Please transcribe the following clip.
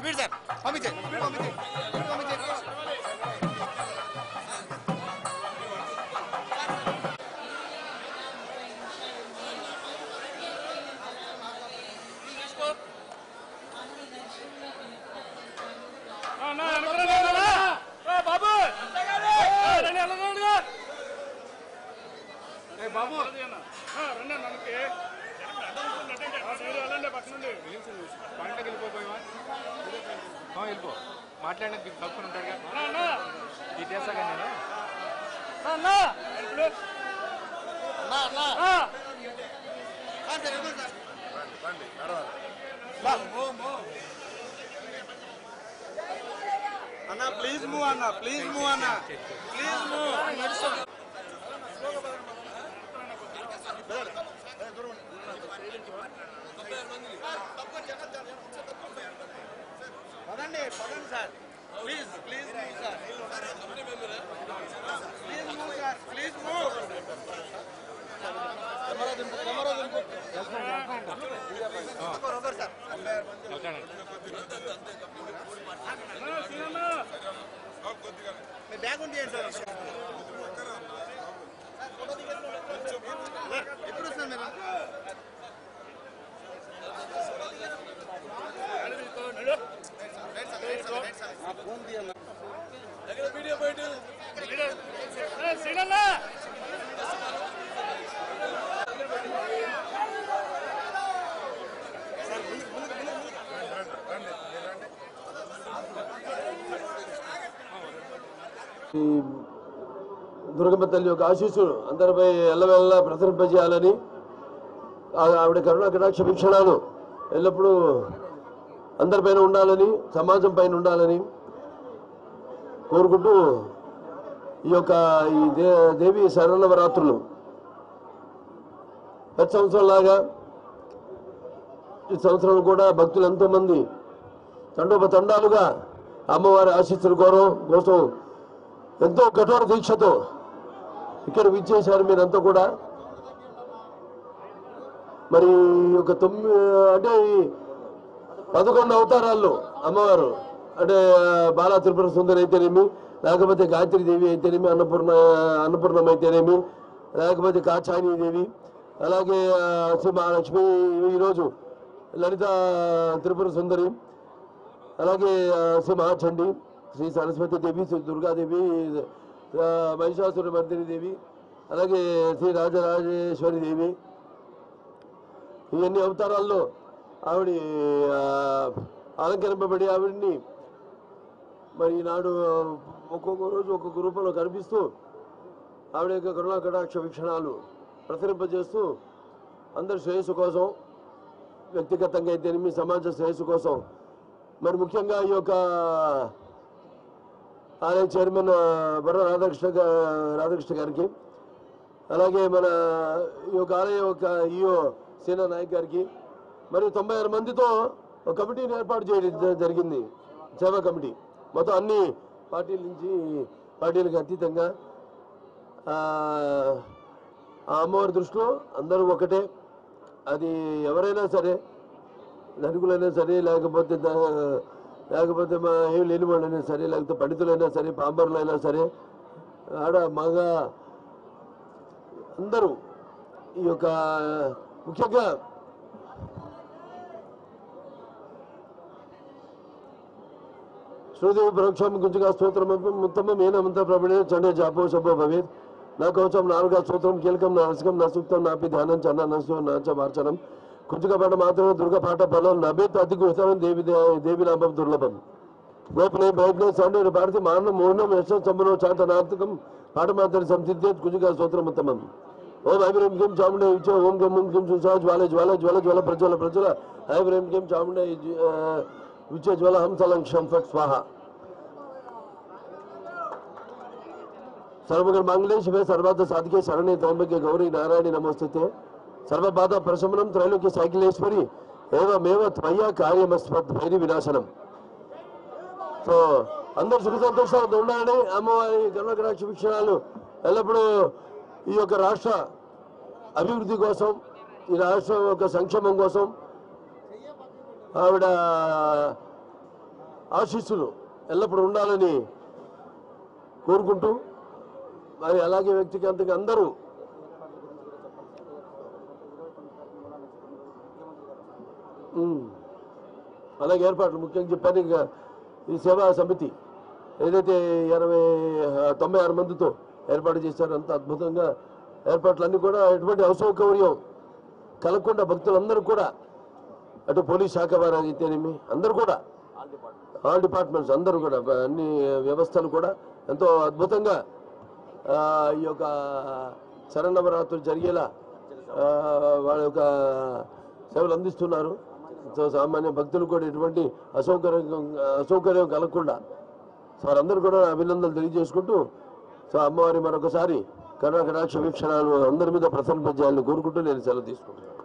Speed sir పంపించే పంపించే పంపించే బాబు రండి మనకి పక్కనుండి పంటకి వెళ్ళిపోయావా వెళ్ళిపో మాట్లాడడానికి తక్కువ ఉంటాడు కదా డీటెయిల్స్ నేను అన్నా ప్లీజ్ మూవ్ అన్నా ప్లీజ్ మూవ్ అన్నా ప్లీజ్ మూవ్ పదండి పదండి sir please please sir please move sir please move bag ఉంది సార్ ఎప్పుడు వస్తున్నారు మీరు వీడియో బయట దుర్గమ్మ తల్లి యొక్క ఆశీస్సులు అందరిపై ఎల్లవెల్లా ప్రసరింపజేయాలని ఆవిడ కరుణా కటాక్ష వీక్షణాలు ఎల్లప్పుడూ అందరిపైన ఉండాలని సమాజం పైన ఉండాలని కోరుకుంటూ ఈ యొక్క ఈ దేవి శరణవరాత్రులు ప్రతి సంవత్సరంలాగా ఈ సంవత్సరం కూడా భక్తులు ఎంతోమంది తండోపతండాలుగా అమ్మవారి ఆశీస్సుల కోసం ఎంతో కఠోర దీక్షతో ఇక్కడ విచ్చేశారు మీరంతా కూడా. మరి ఒక 9 అంటే 11 అవతారాల్లో అమ్మవారు అంటే బాలా త్రిపుర సుందరి అయితేనేమి, లేకపోతే గాయత్రీదేవి అయితేనేమి, అన్నపూర్ణం అయితేనేమి, లేకపోతే కాచాయనీదేవి, అలాగే శ్రీ మహాలక్ష్మి, ఈరోజు లలిత త్రిపుర సుందరి, అలాగే శ్రీ మహాచండి, శ్రీ సరస్వతి దేవి, శ్రీ దుర్గాదేవి, మహిషాసుర మర్దిని దేవి, అలాగే శ్రీ రాజరాజేశ్వరి దేవి. ఇవన్నీ అవతారాల్లో ఆవిడ అలంకరింపబడి ఆవిడ్ని మరి ఈనాడు ఒక్కొక్క రోజు ఒక్కొక్క రూపంలో కనిపిస్తూ ఆవిడ యొక్క కరుణా కటాక్ష వీక్షణాలు ప్రసరింపజేస్తూ అందరి శ్రేయస్సు కోసం, వ్యక్తిగతంగా అయితేనేమి సమాజ శ్రేయస్సు కోసం, మరి ముఖ్యంగా ఈ యొక్క ఆలయ చైర్మన్ బర్ర రాధాకృష్ణ గారికి, అలాగే మన ఈ యొక్క ఆలయ యొక్క ఈఓ సేనా నాయక్ గారికి, మరియు 96 మందితో ఒక కమిటీని ఏర్పాటు చేయడం జరిగింది, సేవా కమిటీ. మొత్తం అన్ని పార్టీల నుంచి పార్టీలకు అతీతంగా ఆ అమ్మవారి దృష్టిలో అందరూ ఒకటే. అది ఎవరైనా సరే, ధనికులైనా సరే, లేకపోతే మా ఏం లేని వాళ్ళైనా సరే, లేకపోతే పండితులైనా సరే, పాంబరులైనా సరే, ఆడ మగ అందరూ ఈ యొక్క ముఖ్యంగా శ్రీదేవి పరోక్షం గుంజుగా స్తోత్రం ఉత్తమం ఏనమంత ప్రబడే చండే జాపో శుభో భవేత్ నా కవచం నాలుగా స్తోత్రం కీలకం నా రసకం నా సూక్తం నాపి ధ్యానం చన్న నశో నాచ మార్చనం కుంజుక పాట మాత్రమే దుర్గ పాట ఫలం నభేత్ అతి గుహతరం దేవి నామం దుర్లభం గోపనే ప్రయత్నం సండే భారతి మారణం మౌనం యశం సంబరం చాంతనార్థకం పాట మాత్రం సంసిద్ధేత్ కుంజుక స్తోత్రం ఉత్తమం. ఓం ఐబ్రహీం కిం చాముండే ఇచ్చ ఓం గం కిం సుసా జ్వాల జ్వాల జ్వాల జ్వాల ప్రజ్వల ప్రజ్వల ఐబ్రహీం కిం చాముండే విచ్చ జ్వాల హంసలంక్షం ఫట్ స్వాహ. सर्वमंगल मांगल्ये शिवे सर्वार्थ साधिके शरण्ये त्र्यंबके गौरी नारायणी नमोस्तुते सर्वबाधा प्रशमनं त्रैलोक्य साइकिलेश्वरी एवमेव त्वया कार्यमस्मत् भैरी विनाशनम. సో అందరూ సుఖ సంతోషాలతో ఉండాలని అమ్మవారి కరుణ కటాక్ష వీక్షణాలు ఎల్లప్పుడూ ఈ యొక్క రాష్ట్ర అభివృద్ధి కోసం, ఈ రాష్ట్రం యొక్క సంక్షేమం కోసం ఆవిడ ఆశీస్సులు ఎల్లప్పుడూ ఉండాలని కోరుకుంటూ మరి అలాగే వ్యక్తిగతంగా అందరూ అలాగే ఏర్పాట్లు ముఖ్యంగా చెప్పాను. ఇంకా ఈ సేవా సమితి ఏదైతే 96 మందితో ఏర్పాటు చేశారో అంత అద్భుతంగా ఏర్పాట్లన్నీ కూడా ఎటువంటి అసౌకర్యం కలగకుండా భక్తులందరూ కూడా అటు పోలీస్ శాఖ వారు అయితేనేమి అందరూ కూడా ఆల్ డిపార్ట్మెంట్స్ అందరూ కూడా అన్ని వ్యవస్థలు కూడా ఎంతో అద్భుతంగా ఈ యొక్క శరన్నవరాత్రులు జరిగేలా వాళ్ళ యొక్క సేవలు అందిస్తున్నారు. సో సామాన్య భక్తులు కూడా ఎటువంటి అసౌకర్యం కలగకుండా వారందరూ కూడా అభినందనలు తెలియజేసుకుంటూ సో అమ్మవారి మరొకసారి కరుణాకటాక్ష వీక్షణాలు అందరి మీద ప్రసన్నపరచాలని కోరుకుంటూ నేను సెలవు తీసుకుంటున్నాను.